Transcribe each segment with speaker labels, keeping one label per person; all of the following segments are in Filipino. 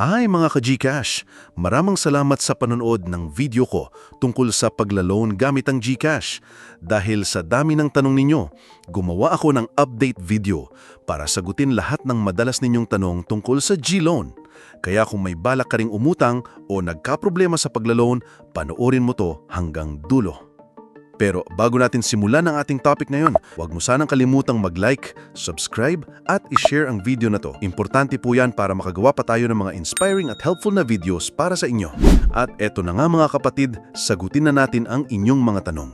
Speaker 1: Ay mga ka-GCash, maraming salamat sa panonood ng video ko tungkol sa pagla-loan gamit ang GCash. Dahil sa dami ng tanong ninyo, gumawa ako ng update video para sagutin lahat ng madalas ninyong tanong tungkol sa G-Loan. Kaya kung may balak ka ring umutang o nagkaproblema sa pagla-loan, panoorin mo to hanggang dulo. Pero bago natin simulan ang ating topic ngayon, huwag mo sanang kalimutang mag-like, subscribe at i-share ang video na to. Importante po yan para makagawa pa tayo ng mga inspiring at helpful na videos para sa inyo. At eto na nga mga kapatid, sagutin na natin ang inyong mga tanong.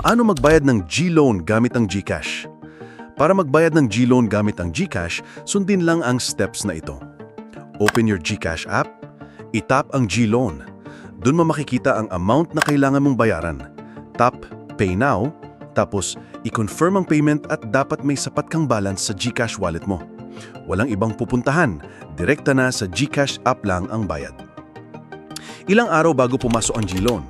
Speaker 1: Paano magbayad ng G-Loan gamit ang GCash? Para magbayad ng G-Loan gamit ang GCash, sundin lang ang steps na ito. Open your GCash app, itap ang G-Loan. Doon mo makikita ang amount na kailangan mong bayaran. Tap Pay Now, tapos i-confirm ang payment at dapat may sapat kang balance sa GCash wallet mo. Walang ibang pupuntahan, direkta na sa GCash app lang ang bayad. Ilang araw bago pumasok ang G-Loan?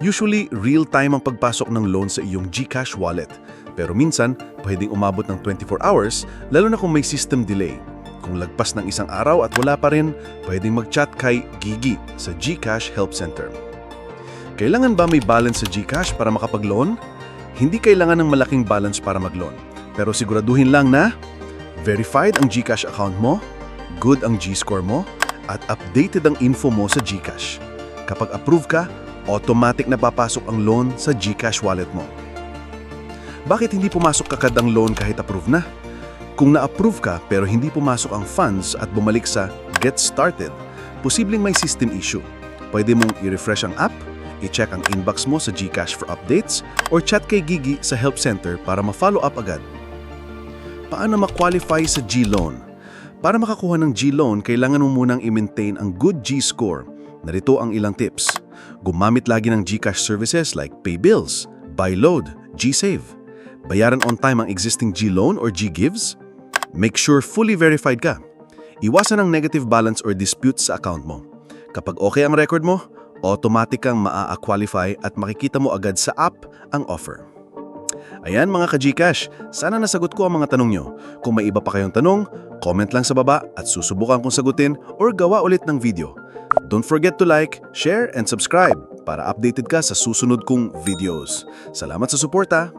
Speaker 1: Usually, real-time ang pagpasok ng loan sa iyong GCash wallet. Pero minsan, pwedeng umabot ng 24 hours, lalo na kung may system delay. Kung lagpas ng isang araw at wala pa rin, pwedeng mag-chat kay Gigi sa GCash Help Center. Kailangan ba may balance sa GCash para makapag-loan? Hindi kailangan ng malaking balance para mag-loan. Pero siguraduhin lang na verified ang GCash account mo, good ang G-score mo, at updated ang info mo sa GCash. Kapag approve ka, automatic na papasok ang loan sa GCash wallet mo. Bakit hindi pumasok kagad ang loan kahit approve na? Kung na-approve ka pero hindi pumasok ang funds at bumalik sa Get Started, posibleng may system issue. Pwede mong i-refresh ang app, i-check ang inbox mo sa GCash for updates, or chat kay Gigi sa Help Center para ma-follow up agad. Paano ma-qualify sa G-Loan? Para makakuha ng G-Loan, kailangan mo munang i-maintain ang good G-score. Narito ang ilang tips. Gumamit lagi ng GCash services like Pay Bills, Buy Load, G-Save. Bayaran on time ang existing G-Loan or G-Gives. Make sure fully verified ka. Iwasan ang negative balance or disputes sa account mo. Kapag okay ang record mo, automatic kang maa-qualify at makikita mo agad sa app ang offer. Ayan mga ka-GCash, sana nasagot ko ang mga tanong nyo. Kung may iba pa kayong tanong, comment lang sa baba at susubukan kong sagutin or gawa ulit ng video. Don't forget to like, share, and subscribe para updated ka sa susunod kong videos. Salamat sa suporta!